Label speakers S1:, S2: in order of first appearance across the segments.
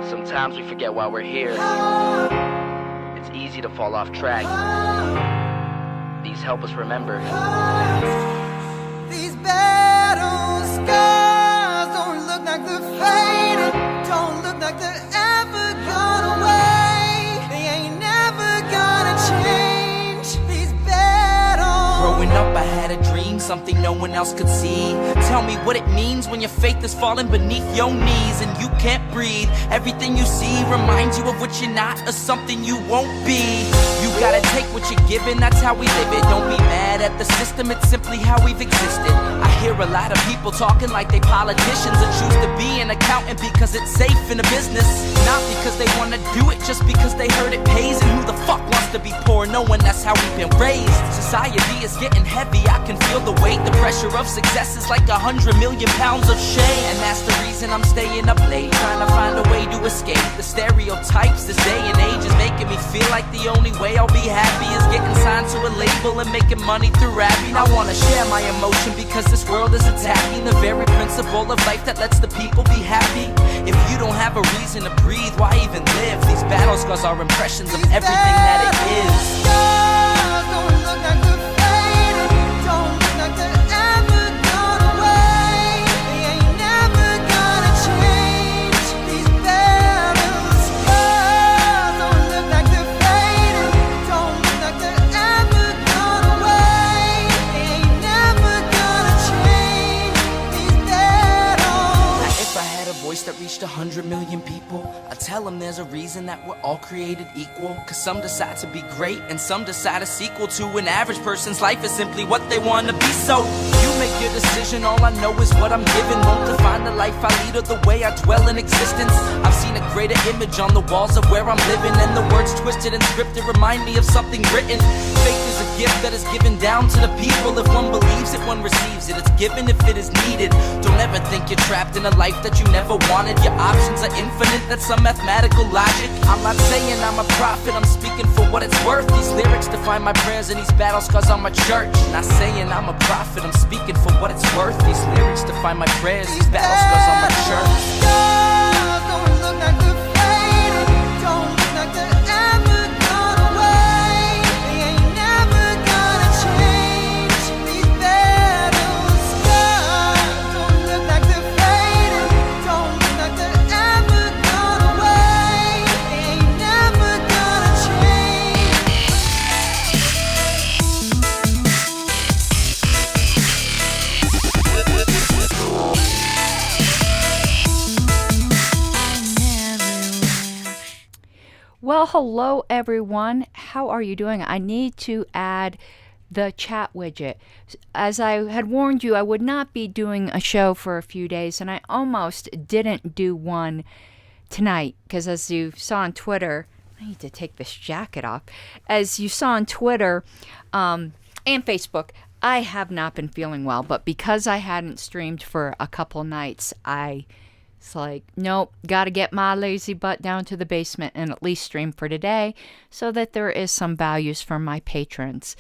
S1: Sometimes we forget why we're here. It's easy to fall off track. These help us remember.
S2: These battle scars don't look like they're faded, don't look like they're ever gone away. They ain't never gonna change. These battles.
S3: Growing up, I had a dream, something no one else could see. Tell me what it means when your faith is falling beneath your knees and you can't breathe. Everything you see reminds you of what you're not or something you won't be. You gotta take what you're given, that's how we live it. Don't be mad at the system, it's simply how we've existed. I hear a lot of people talking like they politicians and choose to be an accountant because it's safe in the business. Not because they wanna do it, just because they heard it pays. And who the fuck wants to be poor knowing that's how we've been raised? Society is getting heavy, I can feel the weight. The pressure of success is like 100 million pounds of shame. And that's the reason I'm staying up late, trying to find a way to escape the stereotypes this day and age is making me feel like the only way I'll be happy is getting signed to a label and making money through rapping. I wanna share my emotion because this world is attacking the very principle of life that lets the people be happy. If you don't have a reason to breathe, why even live? These battle scars are impressions of everything that it is.
S2: Don't look like they're faded, don't look like they're ever gone away. They ain't never gonna change. These battle scars don't look like they're faded, don't look like they're ever gone away. They ain't never gonna change. These battles.
S3: Now, if I had a voice that reached 100 million people, I'd tell them there's a reason that we're all created equal. Cause some decide to be great and some decide a sequel to an average person's life is simply what they want to be. So you make your decision, all I know is what I'm given. Won't define the life I lead or the way I dwell in existence. I've seen a greater image on the walls of where I'm living, and the words twisted and scripted remind me of something written. Faith is a gift that is given down to the people. If one believes it, one receives it. It's given if it is needed. Don't ever think you're trapped in a life that you never wanted. Your options are infinite, that's some mathematical logic. I'm not saying I'm a prophet, I'm speaking for what it's worth. These lyrics define my prayers and these battle scars on my church. Not saying I'm a prophet, I'm speaking for what it's worth. These lyrics define my prayers, these battle scars on my church.
S2: Don't look like they're faded, don't look like they're ever gone away. They ain't never gonna change. These battle scars don't look like they're faded, don't look like they're ever gone away. They ain't never gonna change.
S4: Well, hello everyone. How are you doing? I need to add the chat widget. As I had warned you, I would not be doing a show for a few days, and I almost didn't do one tonight because, as you saw on Twitter, I need to take this jacket off. As you saw on Twitter and Facebook, I have not been feeling well, but because I hadn't streamed for a couple nights, it's like, nope, got to get my lazy butt down to the basement and at least stream for today so that there is some values for my patrons.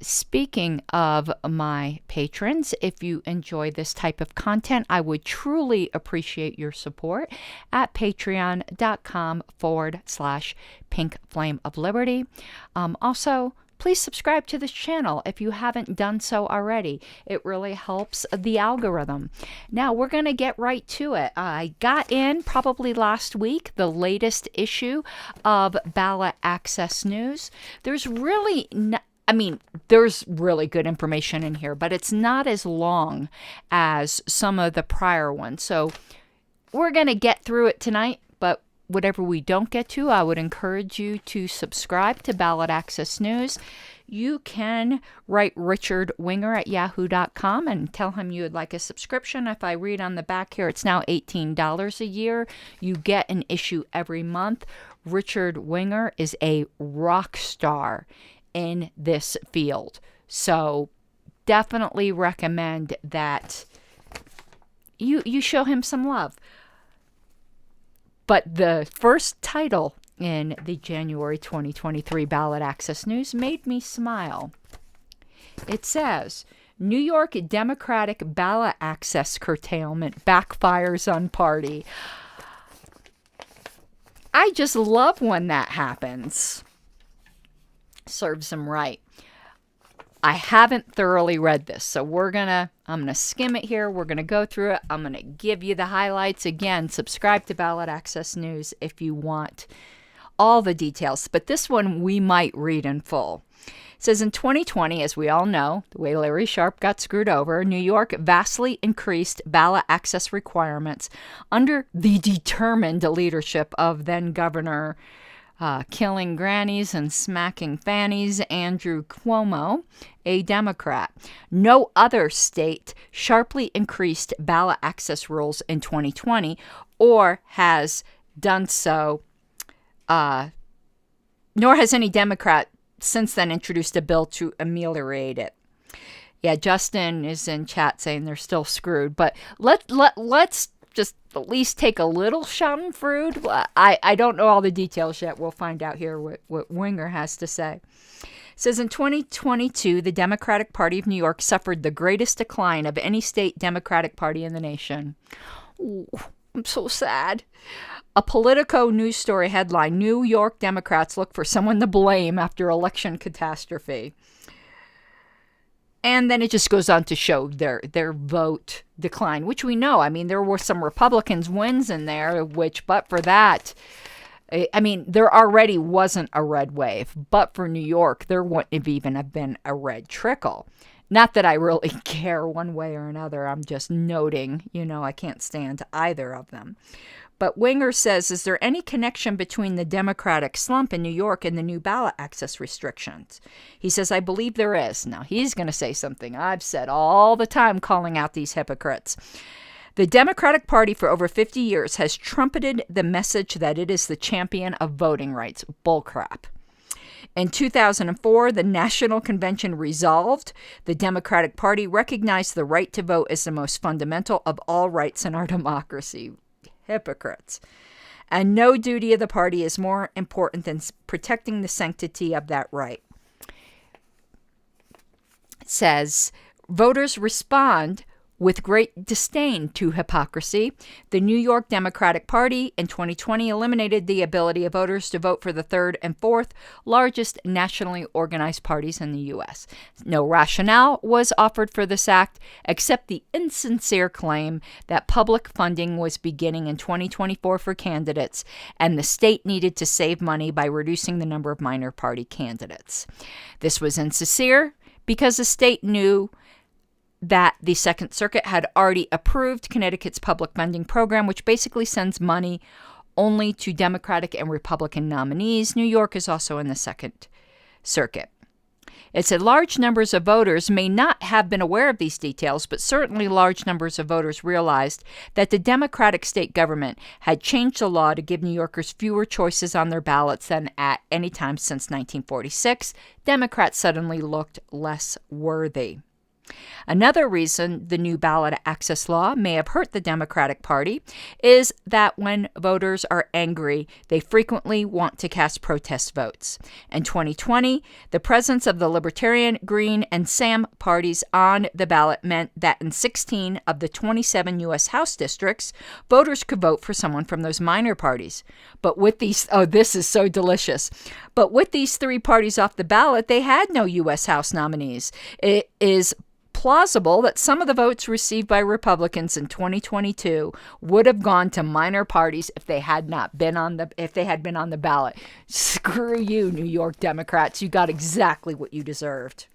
S4: Speaking of my patrons, if you enjoy this type of content, I would truly appreciate your support at patreon.com/Pink Flame of Liberty. Also, please subscribe to this channel if you haven't done so already. It really helps the algorithm. Now, we're going to get right to it. I got in probably last week the latest issue of Ballot Access News. There's really there's really good information in here, but it's not as long as some of the prior ones. So we're going to get through it tonight, but whatever we don't get to, I would encourage you to subscribe to Ballot Access News. You can write Richard Winger at yahoo.com and tell him you would like a subscription. If I read on the back here, it's now $18 a year. You get an issue every month. Richard Winger is a rock star in this field. So definitely recommend that you show him some love. But the first title in the January 2023 Ballot Access News made me smile. It says, New York Democratic ballot access curtailment backfires on party. I just love when that happens. Serves him right. I haven't thoroughly read this, so I'm gonna skim it here. We're gonna go through it. I'm gonna give you the highlights. Again, subscribe to Ballot Access News if you want all the details, but this one we might read in full. It says in 2020, as we all know, the way Larry Sharpe got screwed over, New York vastly increased ballot access requirements under the determined leadership of then Governor killing grannies and smacking fannies, Andrew Cuomo, a Democrat. No other state sharply increased ballot access rules in 2020 or has done so, nor has any Democrat since then introduced a bill to ameliorate it. Yeah, Justin is in chat saying they're still screwed, but let's just at least take a little schadenfreude. I don't know all the details yet. We'll find out here what Winger has to say. It says in 2022, the Democratic Party of New York suffered the greatest decline of any state Democratic Party in the nation. Ooh, I'm so sad. A Politico news story headline, New York Democrats look for someone to blame after election catastrophe. And then it just goes on to show their vote decline, which we know. I mean, there were some Republicans wins in there, but for that, I mean, there already wasn't a red wave. But for New York, there wouldn't have even been a red trickle. Not that I really care one way or another. I'm just noting, I can't stand either of them. But Winger says, is there any connection between the Democratic slump in New York and the new ballot access restrictions? He says, I believe there is. Now, he's going to say something I've said all the time calling out these hypocrites. The Democratic Party for over 50 years has trumpeted the message that it is the champion of voting rights. Bullcrap. In 2004, the National Convention resolved the Democratic Party recognized the right to vote as the most fundamental of all rights in our democracy. Hypocrites. And no duty of the party is more important than protecting the sanctity of that right. It says, voters respond with great disdain to hypocrisy. The New York Democratic Party in 2020 eliminated the ability of voters to vote for the third and fourth largest nationally organized parties in the U.S. No rationale was offered for this act except the insincere claim that public funding was beginning in 2024 for candidates and the state needed to save money by reducing the number of minor party candidates. This was insincere because the state knew that the Second Circuit had already approved Connecticut's public funding program, which basically sends money only to Democratic and Republican nominees. New York is also in the Second Circuit. It said large numbers of voters may not have been aware of these details, but certainly large numbers of voters realized that the Democratic state government had changed the law to give New Yorkers fewer choices on their ballots than at any time since 1946. Democrats suddenly looked less worthy. Another reason the new ballot access law may have hurt the Democratic Party is that when voters are angry, they frequently want to cast protest votes. In 2020, the presence of the Libertarian, Green, and SAM parties on the ballot meant that in 16 of the 27 U.S. House districts, voters could vote for someone from those minor parties. But with these, this is so delicious. But with these three parties off the ballot, they had no U.S. House nominees. It is plausible that some of the votes received by Republicans in 2022 would have gone to minor parties if they had been on the ballot. Screw you, New York Democrats. You got exactly what you deserved.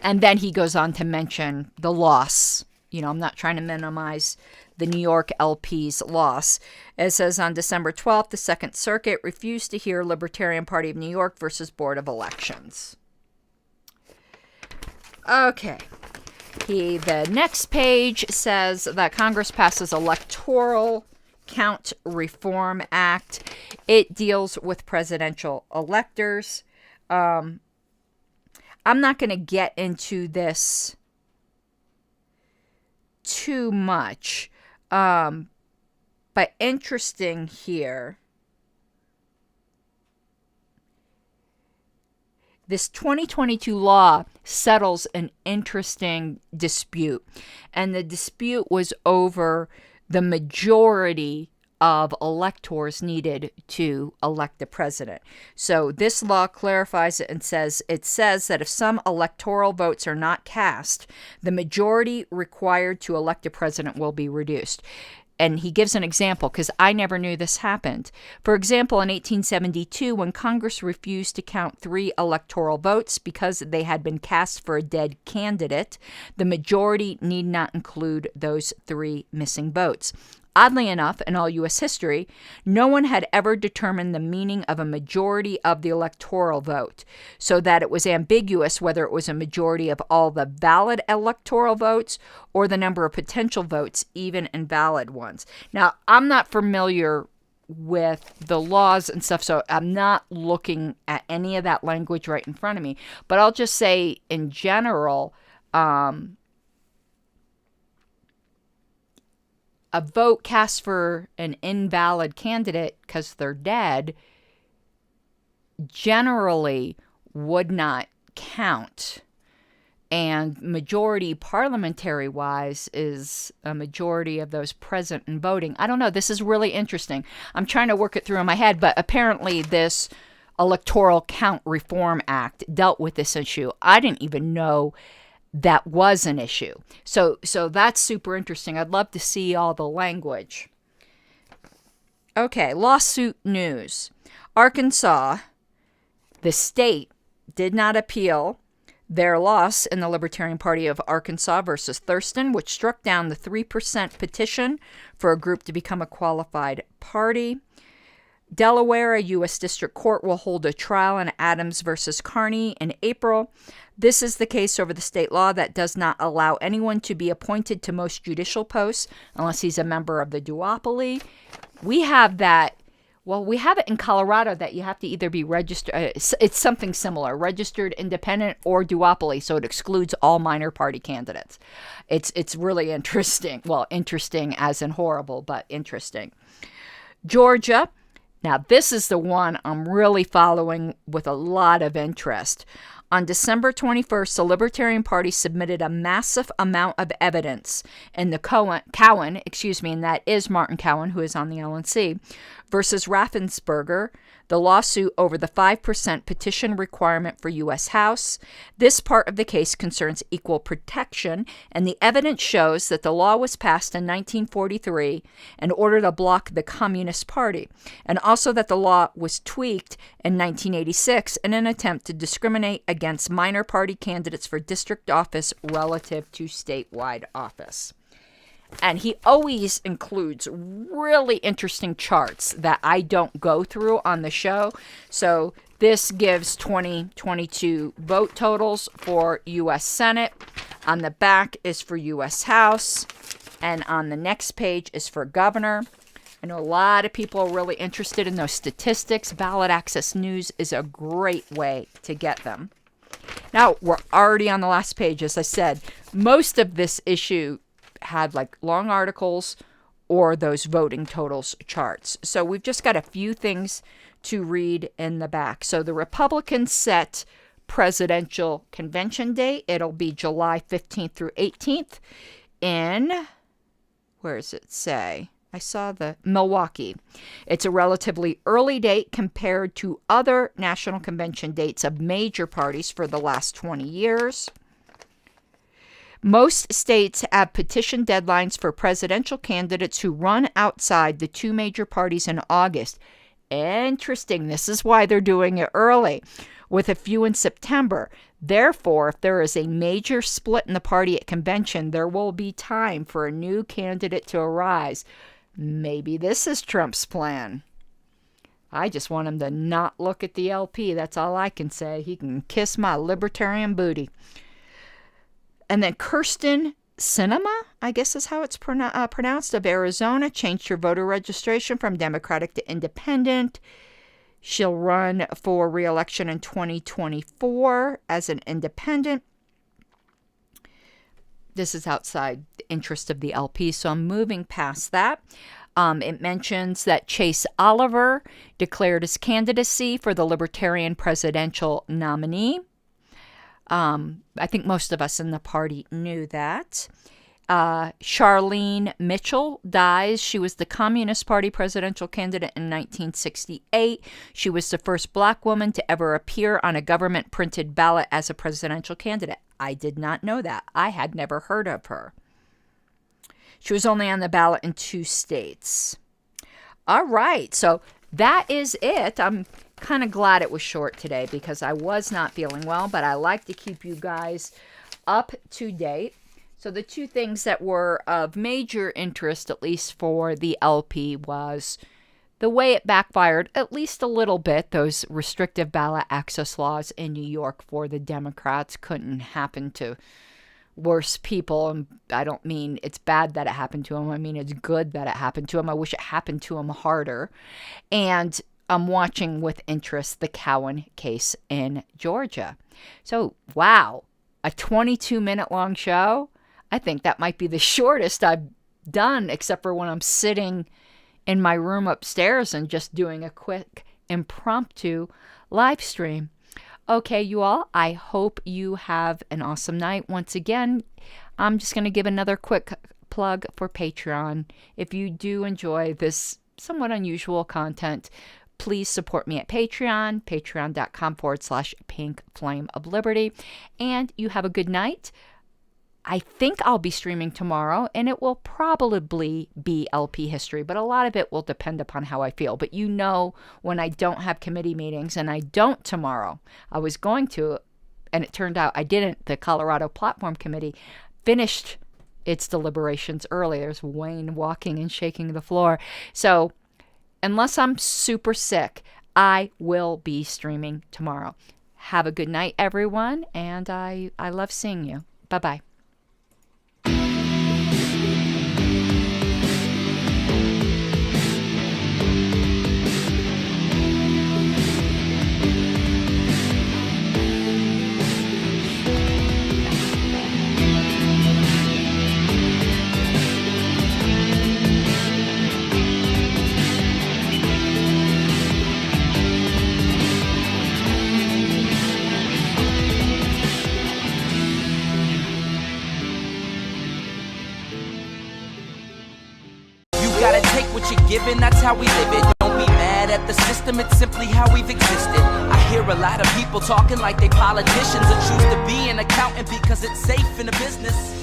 S4: And then he goes on to mention the loss. I'm not trying to minimize the New York LP's loss. It says on December 12th, the Second Circuit refused to hear Libertarian Party of New York versus Board of Elections. Okay. The next page says that Congress passes Electoral Count Reform Act. It deals with presidential electors. I'm not going to get into this too much. But interesting here, this 2022 law settles an interesting dispute. And the dispute was over the majority of electors needed to elect the president. So this law clarifies it and says that if some electoral votes are not cast, the majority required to elect a president will be reduced. And he gives an example, because I never knew this happened. For example, in 1872, when Congress refused to count 3 electoral votes because they had been cast for a dead candidate, the majority need not include those 3 missing votes. Oddly enough, in all U.S. history, no one had ever determined the meaning of a majority of the electoral vote, so that it was ambiguous whether it was a majority of all the valid electoral votes or the number of potential votes, even invalid ones. Now, I'm not familiar with the laws and stuff, so I'm not looking at any of that language right in front of me, but I'll just say in general, a vote cast for an invalid candidate because they're dead generally would not count. And majority parliamentary-wise is a majority of those present and voting. I don't know. This is really interesting. I'm trying to work it through in my head, but apparently this Electoral Count Reform Act dealt with this issue. I didn't even know that was an issue. So that's super interesting. I'd love to see all the language. Okay, lawsuit news. Arkansas, the state, did not appeal their loss in the Libertarian Party of Arkansas versus Thurston, which struck down the 3% petition for a group to become a qualified party. Delaware, a U.S. District Court, will hold a trial in Adams versus Carney in April. This is the case over the state law that does not allow anyone to be appointed to most judicial posts unless he's a member of the duopoly. We have that. Well, we have it in Colorado that you have to either be registered. It's something similar, registered independent or duopoly, so it excludes all minor party candidates. It's really interesting. Well, interesting as in horrible, but interesting. Georgia. Now, this is the one I'm really following with a lot of interest. On December 21st, the Libertarian Party submitted a massive amount of evidence in the Cowan, and that is Martin Cowan, who is on the LNC, versus Raffensperger, the lawsuit over the 5% petition requirement for U.S. House. This part of the case concerns equal protection, and the evidence shows that the law was passed in 1943 in order to block the Communist Party, and also that the law was tweaked in 1986 in an attempt to discriminate against minor party candidates for district office relative to statewide office. And he always includes really interesting charts that I don't go through on the show. So this gives 2022 vote totals for U.S. Senate. On the back is for U.S. House. And on the next page is for governor. I know a lot of people are really interested in those statistics. Ballot Access News is a great way to get them. Now, we're already on the last page. As I said, most of this issue had like long articles or those voting totals charts. So we've just got a few things to read in the back. So the Republicans set presidential convention date. It'll be July 15th through 18th in, where does it say? I saw the Milwaukee. It's a relatively early date compared to other national convention dates of major parties for the last 20 years. Most states have petition deadlines for presidential candidates who run outside the 2 major parties in August. Interesting. This is why they're doing it early, with a few in September. Therefore, if there is a major split in the party at convention, there will be time for a new candidate to arise. Maybe this is Trump's plan. I just want him to not look at the LP. That's all I can say. He can kiss my libertarian booty. And then Kirsten Sinema, I guess is how it's pronounced, of Arizona, changed her voter registration from Democratic to Independent. She'll run for re-election in 2024 as an independent. This is outside the interest of the LP, so I'm moving past that. It mentions that Chase Oliver declared his candidacy for the Libertarian presidential nominee. I think most of us in the party knew that. Charlene Mitchell dies. She was the Communist Party presidential candidate in 1968. She was the first black woman to ever appear on a government-printed ballot as a presidential candidate. I did not know that. I had never heard of her. She was only on the ballot in 2 states. All right, so that is it. I'm kind of glad it was short today because I was not feeling well, but I like to keep you guys up to date. So the 2 things that were of major interest, at least for the LP, was the way it backfired, at least a little bit. Those restrictive ballot access laws in New York for the Democrats couldn't happen to worse people. And I don't mean it's bad that it happened to them. I mean it's good that it happened to them. I wish it happened to them harder. And I'm watching with interest the Cowan case in Georgia. So, wow, a 22-minute long show. I think that might be the shortest I've done, except for when I'm sitting in my room upstairs and just doing a quick impromptu live stream. Okay, you all, I hope you have an awesome night. Once again, I'm just going to give another quick plug for Patreon. If you do enjoy this somewhat unusual content, please support me at Patreon, patreon.com/pinkflameofliberty. And you have a good night. I think I'll be streaming tomorrow, and it will probably be LP history, but a lot of it will depend upon how I feel. But you know, when I don't have committee meetings, and I don't tomorrow, I was going to, and it turned out I didn't. The Colorado Platform Committee finished its deliberations early. There's Wayne walking and shaking the floor. So unless I'm super sick, I will be streaming tomorrow. Have a good night, everyone, and I love seeing you. Bye-bye.
S3: What you're given, that's how we live it. Don't be mad at the system, it's simply how we've existed. I hear a lot of people talking like they politicians, or choose to be an accountant because it's safe in the business.